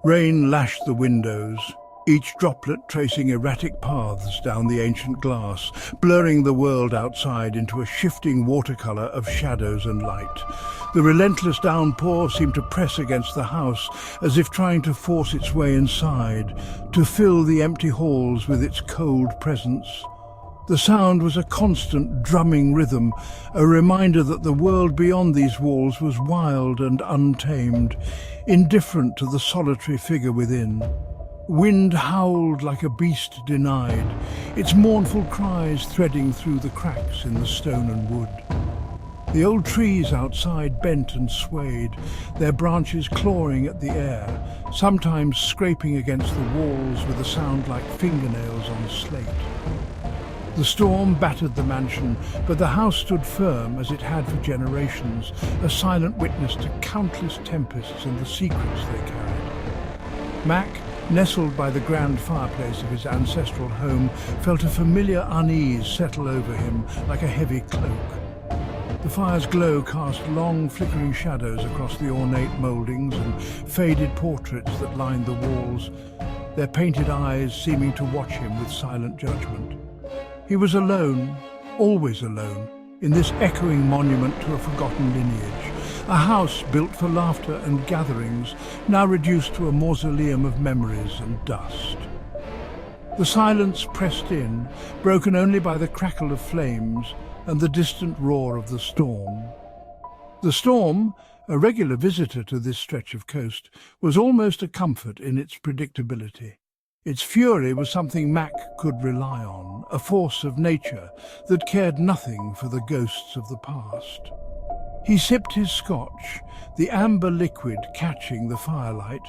Rain lashed the windows, each droplet tracing erratic paths down the ancient glass, blurring the world outside into a shifting watercolor of shadows and light. The relentless downpour seemed to press against the house, as if trying to force its way inside, to fill the empty halls with its cold presence. The sound was a constant drumming rhythm, a reminder that the world beyond these walls was wild and untamed, indifferent to the solitary figure within. Wind howled like a beast denied, its mournful cries threading through the cracks in the stone and wood. The old trees outside bent and swayed, their branches clawing at the air, sometimes scraping against the walls with a sound like fingernails on slate. The storm battered the mansion, but the house stood firm as it had for generations, a silent witness to countless tempests and the secrets they carried. Mac, nestled by the grand fireplace of his ancestral home, felt a familiar unease settle over him like a heavy cloak. The fire's glow cast long, flickering shadows across the ornate mouldings and faded portraits that lined the walls, their painted eyes seeming to watch him with silent judgment. He was alone, always alone, in this echoing monument to a forgotten lineage, a house built for laughter and gatherings, now reduced to a mausoleum of memories and dust. The silence pressed in, broken only by the crackle of flames and the distant roar of the storm. The storm, a regular visitor to this stretch of coast, was almost a comfort in its predictability. Its fury was something Mac could rely on, a force of nature that cared nothing for the ghosts of the past. He sipped his scotch, the amber liquid catching the firelight,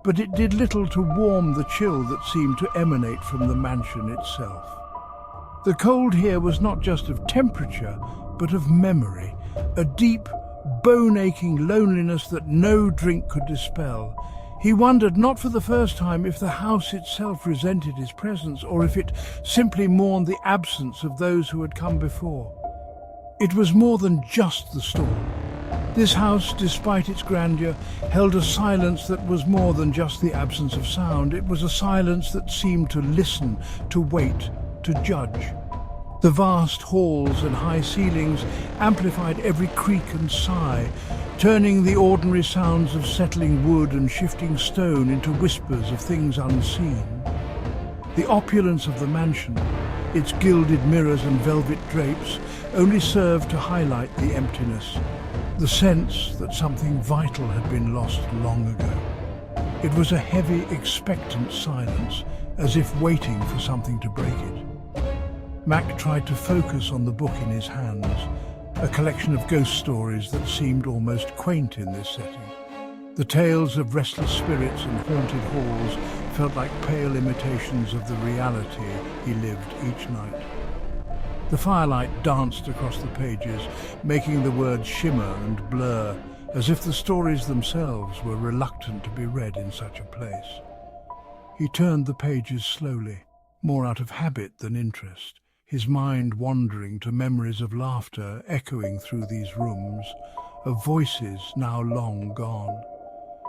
but it did little to warm the chill that seemed to emanate from the mansion itself. The cold here was not just of temperature, but of memory, a deep, bone-aching loneliness that no drink could dispel. He wondered, not for the first time, if the house itself resented his presence, or if it simply mourned the absence of those who had come before. It was more than just the storm. This house, despite its grandeur, held a silence that was more than just the absence of sound. It was a silence that seemed to listen, to wait, to judge. The vast halls and high ceilings amplified every creak and sigh, turning the ordinary sounds of settling wood and shifting stone into whispers of things unseen. The opulence of the mansion, its gilded mirrors and velvet drapes, only served to highlight the emptiness, the sense that something vital had been lost long ago. It was a heavy, expectant silence, as if waiting for something to break it. Mac tried to focus on the book in his hands, a collection of ghost stories that seemed almost quaint in this setting. The tales of restless spirits and haunted halls felt like pale imitations of the reality he lived each night. The firelight danced across the pages, making the words shimmer and blur, as if the stories themselves were reluctant to be read in such a place. He turned the pages slowly, more out of habit than interest, his mind wandering to memories of laughter echoing through these rooms, of voices now long gone.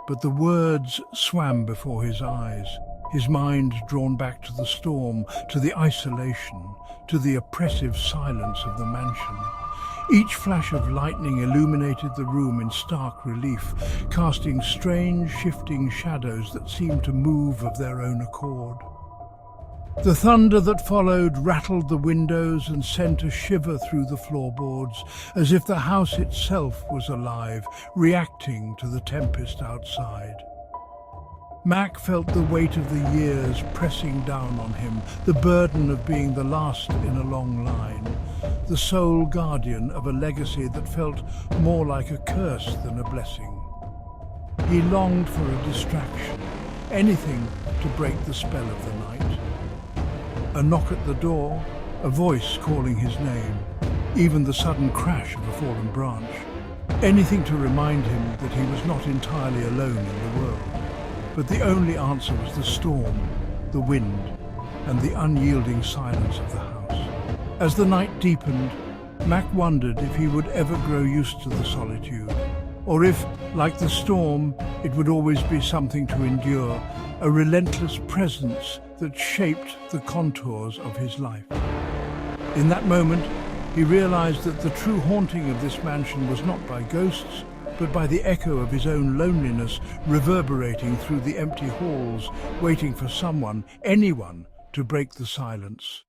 But the words swam before his eyes, his mind drawn back to the storm, to the isolation, to the oppressive silence of the mansion. Each flash of lightning illuminated the room in stark relief, casting strange, shifting shadows that seemed to move of their own accord. The thunder that followed rattled the windows and sent a shiver through the floorboards, as if the house itself was alive, reacting to the tempest outside. Mac felt the weight of the years pressing down on him, the burden of being the last in a long line, the sole guardian of a legacy that felt more like a curse than a blessing. He longed for a distraction, anything to break the spell of the night. A knock at the door, a voice calling his name, even the sudden crash of a fallen branch. Anything to remind him that he was not entirely alone in the world. But the only answer was the storm, the wind, and the unyielding silence of the house. As the night deepened, Mac wondered if he would ever grow used to the solitude, Or if, like the storm, it would always be something to endure, a relentless presence that shaped the contours of his life. In that moment, he realized that the true haunting of this mansion was not by ghosts, but by the echo of his own loneliness reverberating through the empty halls, waiting for someone, anyone, to break the silence.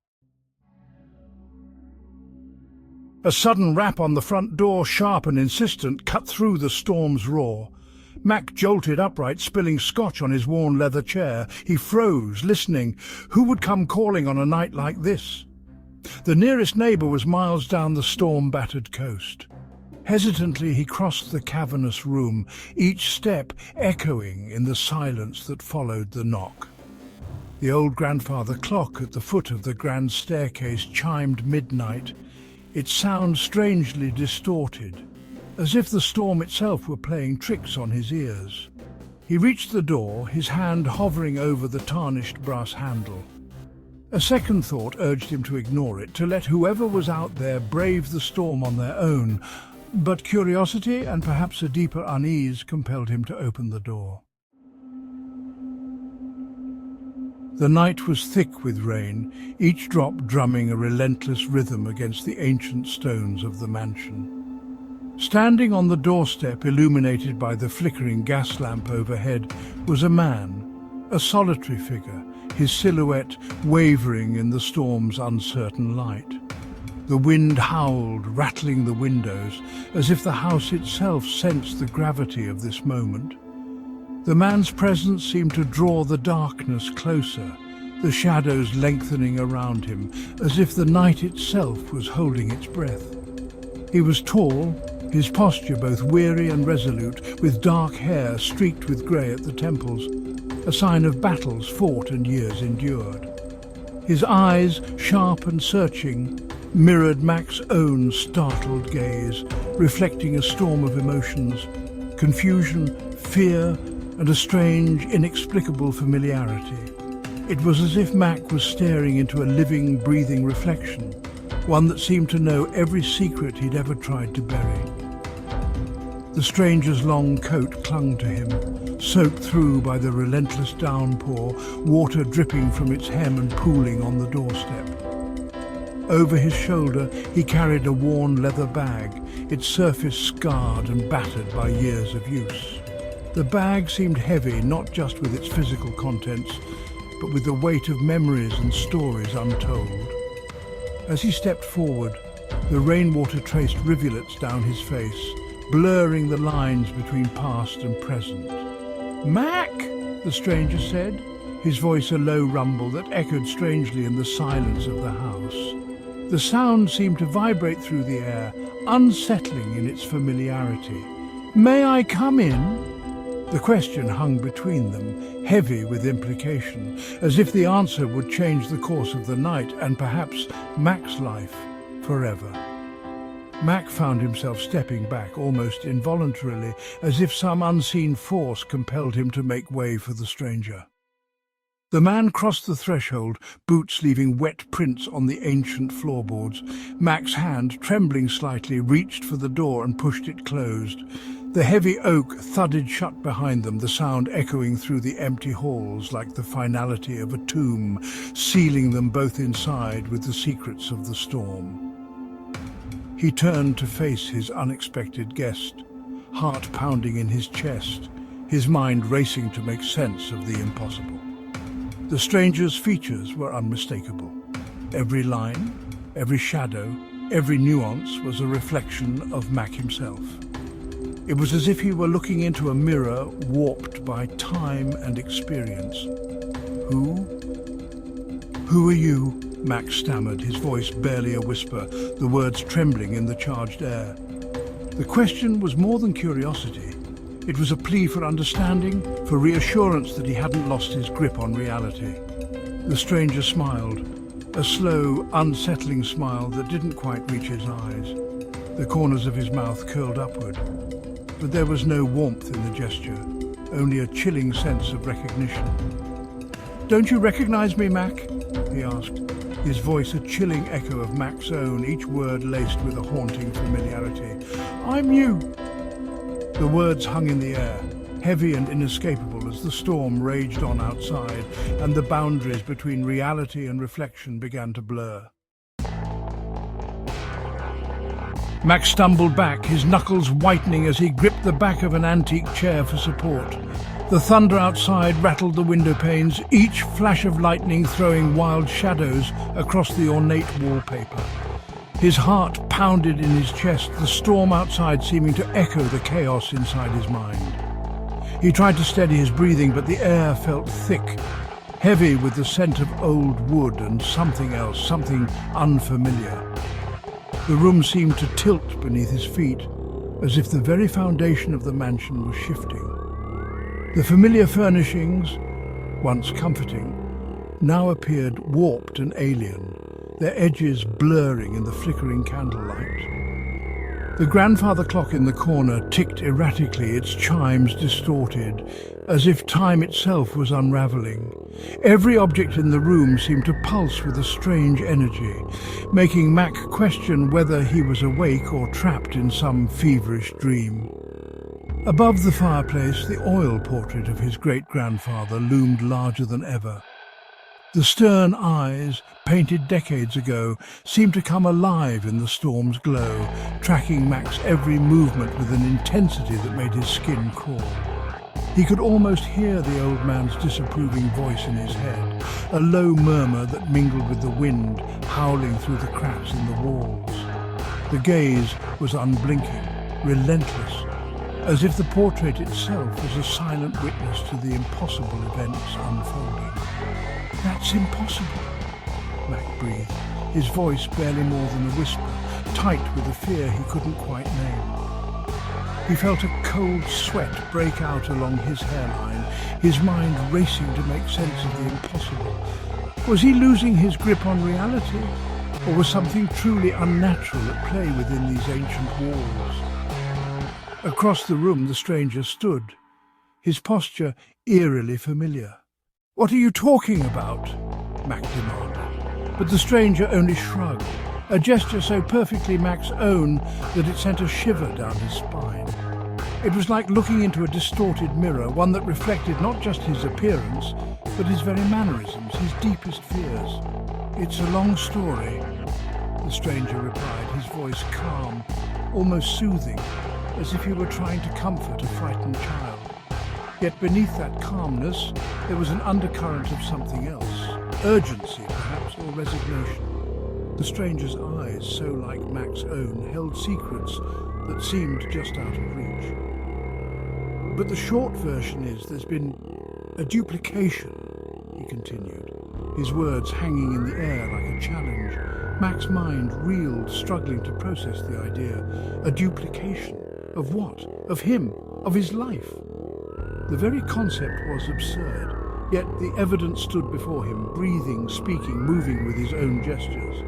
A sudden rap on the front door, sharp and insistent, cut through the storm's roar. Mac jolted upright, spilling scotch on his worn leather chair. He froze, listening. Who would come calling on a night like this? The nearest neighbour was miles down the storm-battered coast. Hesitantly he crossed the cavernous room, each step echoing in the silence that followed the knock. The old grandfather clock at the foot of the grand staircase chimed midnight, its sound strangely distorted, as if the storm itself were playing tricks on his ears. He reached the door, his hand hovering over the tarnished brass handle. A second thought urged him to ignore it, to let whoever was out there brave the storm on their own, but curiosity and perhaps a deeper unease compelled him to open the door. The night was thick with rain, each drop drumming a relentless rhythm against the ancient stones of the mansion. Standing on the doorstep, illuminated by the flickering gas lamp overhead, was a man, a solitary figure, his silhouette wavering in the storm's uncertain light. The wind howled, rattling the windows, as if the house itself sensed the gravity of this moment. The man's presence seemed to draw the darkness closer, the shadows lengthening around him, as if the night itself was holding its breath. He was tall, his posture both weary and resolute, with dark hair streaked with grey at the temples, a sign of battles fought and years endured. His eyes, sharp and searching, mirrored Mac's own startled gaze, reflecting a storm of emotions, confusion, fear, and a strange, inexplicable familiarity. It was as if Mac was staring into a living, breathing reflection, one that seemed to know every secret he'd ever tried to bury. The stranger's long coat clung to him, soaked through by the relentless downpour, water dripping from its hem and pooling on the doorstep. Over his shoulder he carried a worn leather bag, its surface scarred and battered by years of use. The bag seemed heavy, not just with its physical contents, but with the weight of memories and stories untold. As he stepped forward, the rainwater traced rivulets down his face, blurring the lines between past and present. "Mac!" the stranger said, his voice a low rumble that echoed strangely in the silence of the house. The sound seemed to vibrate through the air, unsettling in its familiarity. "May I come in?" The question hung between them, heavy with implication, as if the answer would change the course of the night and perhaps Mac's life forever. Mac found himself stepping back almost involuntarily, as if some unseen force compelled him to make way for the stranger. The man crossed the threshold, boots leaving wet prints on the ancient floorboards. Mac's hand, trembling slightly, reached for the door and pushed it closed. The heavy oak thudded shut behind them, the sound echoing through the empty halls like the finality of a tomb, sealing them both inside with the secrets of the storm. He turned to face his unexpected guest, heart pounding in his chest, his mind racing to make sense of the impossible. The stranger's features were unmistakable. Every line, every shadow, every nuance was a reflection of Mac himself. It was as if he were looking into a mirror warped by time and experience. Who are you?" Mac stammered, his voice barely a whisper, the words trembling in the charged air. The question was more than curiosity. It was a plea for understanding, for reassurance that he hadn't lost his grip on reality. The stranger smiled, a slow, unsettling smile that didn't quite reach his eyes. The corners of his mouth curled upward. But there was no warmth in the gesture, only a chilling sense of recognition. "Don't you recognize me, Mac?" he asked, his voice a chilling echo of Mac's own, each word laced with a haunting familiarity. "I'm you." The words hung in the air, heavy and inescapable as the storm raged on outside and the boundaries between reality and reflection began to blur. Max stumbled back, his knuckles whitening as he gripped the back of an antique chair for support. The thunder outside rattled the window panes, each flash of lightning throwing wild shadows across the ornate wallpaper. His heart pounded in his chest, the storm outside seeming to echo the chaos inside his mind. He tried to steady his breathing, but the air felt thick, heavy with the scent of old wood and something else, something unfamiliar. The room seemed to tilt beneath his feet, as if the very foundation of the mansion was shifting. The familiar furnishings, once comforting, now appeared warped and alien, their edges blurring in the flickering candlelight. The grandfather clock in the corner ticked erratically, its chimes distorted, as if time itself was unraveling. Every object in the room seemed to pulse with a strange energy, making Mac question whether he was awake or trapped in some feverish dream. Above the fireplace, the oil portrait of his great-grandfather loomed larger than ever. The stern eyes, painted decades ago, seemed to come alive in the storm's glow, tracking Mac's every movement with an intensity that made his skin crawl. He could almost hear the old man's disapproving voice in his head, a low murmur that mingled with the wind howling through the cracks in the walls. The gaze was unblinking, relentless, as if the portrait itself was a silent witness to the impossible events unfolding. "That's impossible," Mac breathed, his voice barely more than a whisper, tight with a fear he couldn't quite name. He felt a cold sweat break out along his hairline, his mind racing to make sense of the impossible. Was he losing his grip on reality, or was something truly unnatural at play within these ancient walls? Across the room the stranger stood, his posture eerily familiar. "What are you talking about?" Mac demanded. But the stranger only shrugged, a gesture so perfectly Mac's own that it sent a shiver down his spine. It was like looking into a distorted mirror, one that reflected not just his appearance, but his very mannerisms, his deepest fears. "It's a long story," the stranger replied, his voice calm, almost soothing, as if he were trying to comfort a frightened child. Yet beneath that calmness, there was an undercurrent of something else, urgency perhaps, or resignation. The stranger's eyes, so like Mac's own, held secrets that seemed just out of reach. "But the short version is there's been a duplication," he continued, his words hanging in the air like a challenge. Mac's mind reeled, struggling to process the idea. A duplication? Of what? Of him? Of his life? The very concept was absurd, yet the evidence stood before him, breathing, speaking, moving with his own gestures.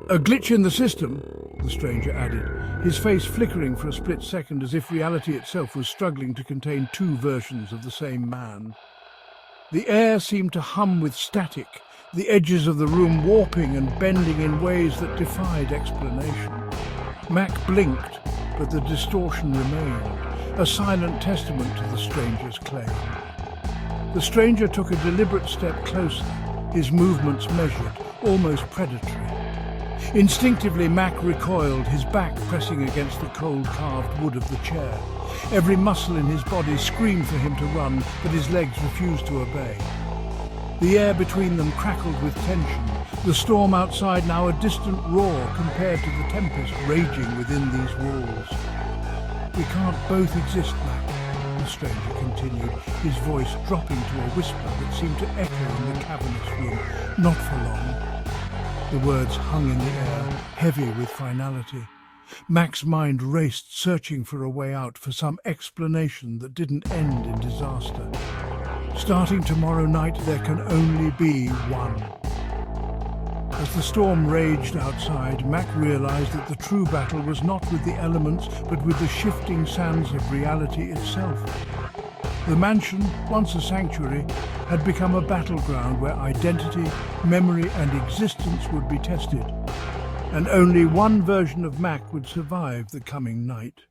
"A glitch in the system," the stranger added, his face flickering for a split second as if reality itself was struggling to contain two versions of the same man. The air seemed to hum with static, the edges of the room warping and bending in ways that defied explanation. Mac blinked, but the distortion remained, a silent testament to the stranger's claim. The stranger took a deliberate step closer, his movements measured, almost predatory. Instinctively, Mac recoiled, his back pressing against the cold carved wood of the chair. Every muscle in his body screamed for him to run, but his legs refused to obey. The air between them crackled with tension, the storm outside now a distant roar compared to the tempest raging within these walls. "We can't both exist, Mac," the stranger continued, his voice dropping to a whisper that seemed to echo in the cavernous room. "Not for long." The words hung in the air, heavy with finality. Mac's mind raced, searching for a way out, for some explanation that didn't end in disaster. Starting tomorrow night, there can only be one. As the storm raged outside, Mac realized that the true battle was not with the elements, but with the shifting sands of reality itself. The mansion, once a sanctuary, had become a battleground where identity, memory, and existence would be tested. And only one version of Mac would survive the coming night.